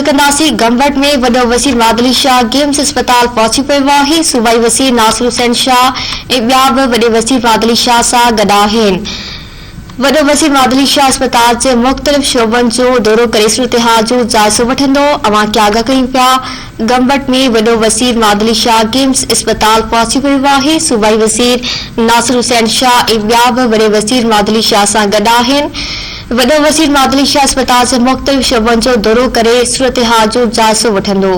कंदासी गंबट में वडो वज़ीर मादली शाह गेम्स अस्पताल पहुंची पियो आहे। सूबाई वज़ीर नासिर हुसैन शाह ऐं ॿिया बि वॾे वज़ीर मादली शाह सां गॾु आहिनि। वडो वज़ीर मादली शाह अस्पताल जे मुख़्तलिफ़ शोबनि जो दौरो करे सूरतहाल जो जाइज़ो वठंदो। अवां खे आगाह कयूं पिया गंबट में वडो वज़ीर मादली शाह गेम्स अस्पताल पहुंची पियो आहे। सूबाई वज़ीर नासिर हुसैन शाह ऐं ॿिया बि वॾे वज़ीर मादली शाह सां गॾु आहिनि। वडो वज़ीर मादली शाह अस्पताल जे मुख़्तलिफ़ शोबनि जो दौरो करे सूरतहाल जो जाइज़ो वठंदो।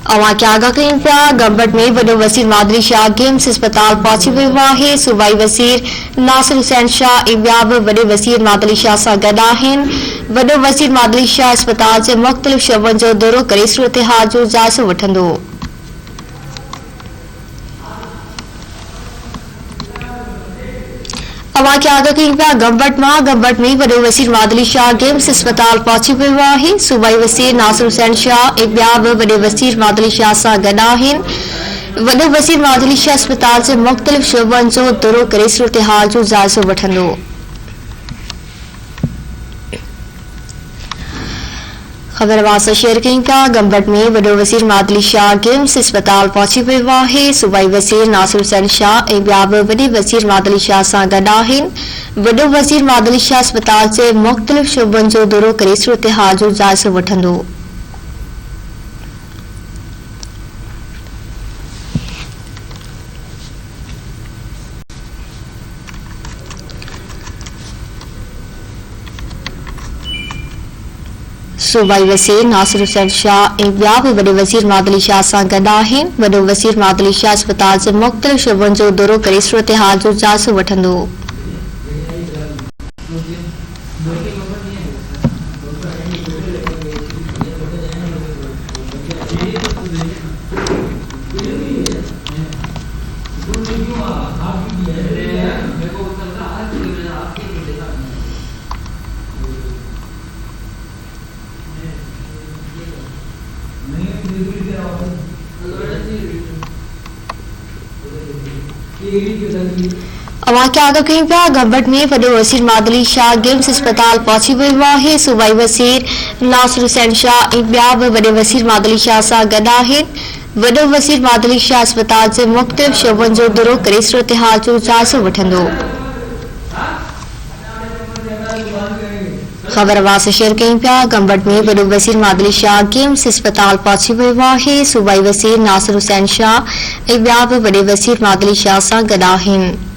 अवां खे आगाह कयूं पिया गंबट में वडो वज़ीर मादली शाह गेम्स अस्पताल पहुंची पियो आहे। सूबाई वज़ीर नासिर हुसैन शाह ऐं ॿिया बि वॾे वज़ीर मादली शाह सां गॾु आहिनि। वडो वज़ीर मादली शाह अस्पताल जे मुख़्तलिफ़ शोबनि जो दौरो करे सूरतहाल जो जाइज़ो वठंदो। अवां खे आगाह कयूं पिया गंबट में वडो वज़ीर मादली शाह गेम्स अस्पताल पहुंची पियो आहे। सूबाई वज़ीर नासिर हुसैन शाह ऐं ॿिया बि वॾे वज़ीर मादली शाह सां गॾु आहिनि। वडो वज़ीर मादली शाह अस्पताल जे मुख़्तलिफ़ शोबनि जो दौरो करे सूरतहाल जो जाइज़ो वठंदो। खबर वासा शेयर कयूं पिया गंबट में वडो वज़ीर मादली शाह गेम्स अस्पताल पहुंची पियो आहे। सूबाई वज़ीर नासिर हुसैन शाह ऐं ॿिया बि वॾे वज़ीर मादली शाह सां गॾु आहिनि। वडो वज़ीर मादली शाह अस्पताल जे मुख़्तलिफ़ शोबनि जो दौरो करे सूरतहाल जो जाइज़ो वठंदो। सूबाई वज़ीर नासिर हुसैन शाह ऐं ॿिया बि वॾे वज़ीर मादली शाह सां गॾु आहिनि। वडो वज़ीर मादली शाह अस्पताल जे मुख़्तलिफ़ शोबनि जो दौरो करे सूरतहाल जो जाइज़ो वठंदो। अवां खे आगाह कयूं पिया गंबट में वडो वज़ीर मादली शाह गेम्स अस्पताल पहुंची पियो आहे। सूबाई वज़ीर नासिर हुसैन शाह ऐं ॿिया बि वॾे वज़ीर मादली शाह सां गॾु आहिनि। वडो वज़ीर मादली शाह अस्पताल जे मुख़्तलिफ़ शोबनि जो दौरो करे सूरतहाल जो जाइज़ो वठंदो। खबर वास शेयर कयूं पिया गंबट में वडो वज़ीर मादली शाह गेम्स अस्पताल पहुंची पियो आहे। सूबाई वज़ीर नासिर हुसैन शाह ऐं ॿिया बि वॾे वज़ीर मादली शाह सां गॾु आहिनि।